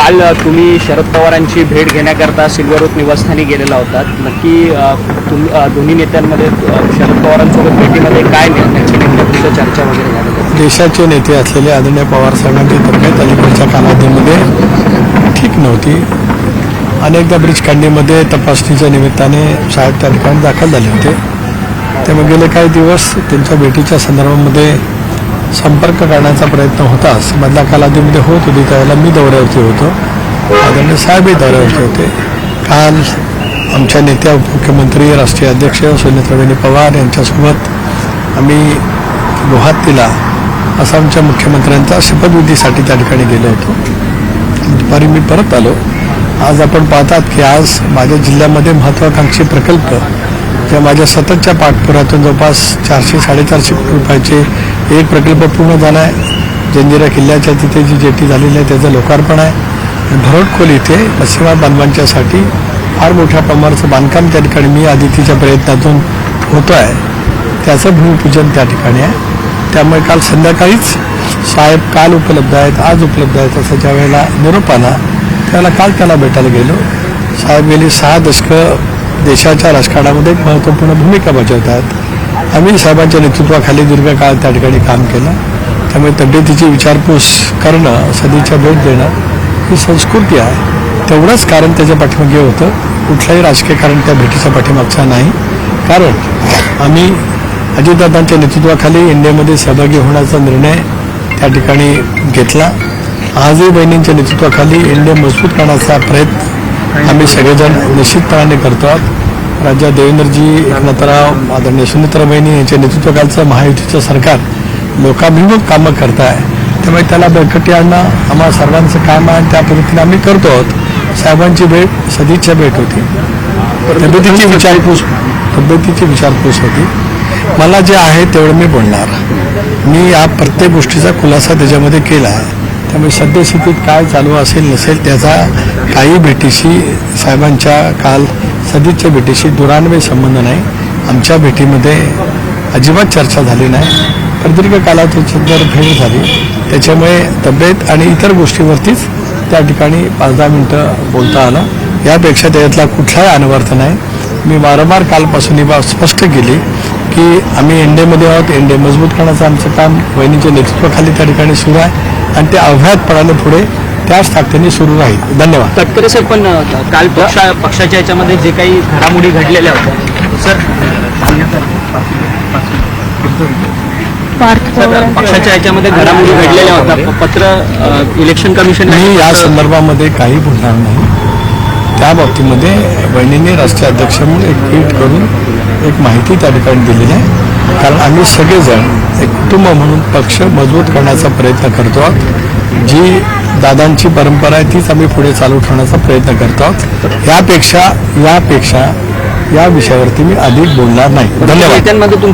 काल तुम्ही शरद पवारांची भेट घेण्याकरता सिल्वरवूड निवासस्थानी गेलेला होतात. नक्की दोन्ही नेत्यांमध्ये शरद पवारांसोबत भेटीमध्ये काय नेत्यांची नेमक्या चर्चा वगैरे झाली? देशाचे नेते असलेले आदरणीय पवार साहेबांची तब्येत अलीकडच्या कालावधीमध्ये ठीक नव्हती. अनेकदा ब्रिजकांडीमध्ये तपासणीच्या निमित्ताने साहेब त्या ठिकाणी दाखल झाले होते. त्यामुळे गेले काही दिवस त्यांच्या भेटीच्या संदर्भामध्ये संपर्क करण्याचा प्रयत्न होताच. मधल्या कालावधीमध्ये होत होती. त्यावेळेला मी दौऱ्यावरती होतो, आदरणीय साहेबही दौऱ्यावरती होते. काल आमच्या नेत्या उपमुख्यमंत्री राष्ट्रीय अध्यक्ष सुनेत्राबाई पवार यांच्यासोबत आम्ही गुवाहाटीला आसामच्या मुख्यमंत्र्यांचा शपथविधीसाठी त्या ठिकाणी गेलो होतो. दुपारी मी परत आलो. आज आपण पाहतात की आज माझ्या जिल्ह्यामध्ये महत्त्वाकांक्षी प्रकल्प ज्या माझ्या सततच्या पाठपुरातून जवळपास 400-450 कोटी रुपयाचे एक प्रकल्प पूर्ण झाला आहे. जंजिरा किल्ल्याच्या तिथे जी जेटी झालेली आहे त्याचं लोकार्पण आहे. भरोटखोल इथे मच्छीमार बांधवांच्यासाठी फार मोठ्या प्रमाणाचं बांधकाम त्या ठिकाणी मी आदितीच्या प्रयत्नातून होतो आहे. त्याचं भूमिपूजन त्या ठिकाणी आहे. त्यामुळे काल संध्याकाळीच साहेब काल उपलब्ध आहेत, आज उपलब्ध आहेत असं ज्या वेळेला निरोप आला त्यावेळेला काल त्याला भेटायला गेलो. साहेब गेली 6 दशकं देशाच्या राजकारणामध्ये एक महत्त्वपूर्ण भूमिका बजावतात. आम्ही साहेबांच्या नेतृत्वाखाली दीर्घकाळ त्या ठिकाणी काम केलं. त्यामुळे तब्येतीची विचारपूस करणं, सदिच्छा भेट देणं ही संस्कृती आहे. तेवढंच कारण त्याच्या पाठीमागे होतं. कुठलंही राजकीय कारण त्या भेटीच्या पाठीमागचं नाही. कारण आम्ही अजितदादांच्या नेतृत्वाखाली इंडियामध्ये सहभागी होण्याचा निर्णय त्या ठिकाणी घेतला. आजही बहिणींच्या नेतृत्वाखाली इंडिया मजबूत करण्याचा प्रयत्न आम्ही सगळेजण निश्चितपणाने करतो आहोत. राज्यात देवेंद्रजी, एकनाथराव, आदरणीय सुनेत्राबाई यांच्या नेतृत्वाखालचं महायुतीचं सरकार लोकाभिमुख कामं करत आहे. त्यामुळे त्याला बळकटी आणणं आम्हा सर्वांचं काम आहे. त्या पद्धतीने आम्ही करतो आहोत. साहेबांची भेट सदिच्छा भेट होती. तब्येतीची विचारपूस होती. मला जे आहे तेवढं मी बोलणार. मी या प्रत्येक गोष्टीचा खुलासा त्याच्यामध्ये केला आहे. त्यामुळे सद्यस्थितीत काय चालू असेल नसेल त्याचा काही भेटीशी, साहेबांच्या काल सदिच्छा भेटीशी दुरान्वय संबंध नाही. आमच्या भेटीमध्ये अजिबात चर्चा झाली नाही. प्रदीर्घ कालावधीची जर भेट झाली त्याच्यामुळे तब्येत आणि इतर गोष्टीवरतीच त्या ठिकाणी 5-10 मिनटं बोलता आलं. यापेक्षा त्याच्यातला कुठलाही अनवर्थ नाही. मी वारंवार कालपासून ही बाब स्पष्ट केली की आम्ही इंडियामध्ये आहोत. इंडिया मजबूत करण्याचं आमचं काम वहिनीच्या नेतृत्वाखाली त्या ठिकाणी सुरू आहे आणि ते अव्याहतपणाने पुढे त्याच ताकदीने सुरू राहील. धन्यवाद. तटकरे साहेब, पण काल पक्षाच्या याच्यामध्ये जे काही घडामोडी घडलेल्या होत्या सर, पक्षाच्या याच्यामध्ये घडामोडी घडलेल्या होत्या, पत्र इलेक्शन कमिशन मी या संदर्भामध्ये काही बोलणार नाही. त्या बाबतीमध्ये बहिणींनी राष्ट्रीय अध्यक्ष म्हणून एक ट्विट करून एक माहिती त्या ठिकाणी दिलेली आहे. कारण आम्ही सगळेजण एक कुटुंब म्हणून पक्ष मजबूत करण्याचा प्रयत्न करतो आहोत. जी दादांची परंपरा आहे तीच आम्ही पुढे चालू ठेवण्याचा प्रयत्न करतो आहोत. यापेक्षा या विषयावरती मी अधिक बोलणार नाही. धन्यवाद. नेत्यांमध्ये तुमची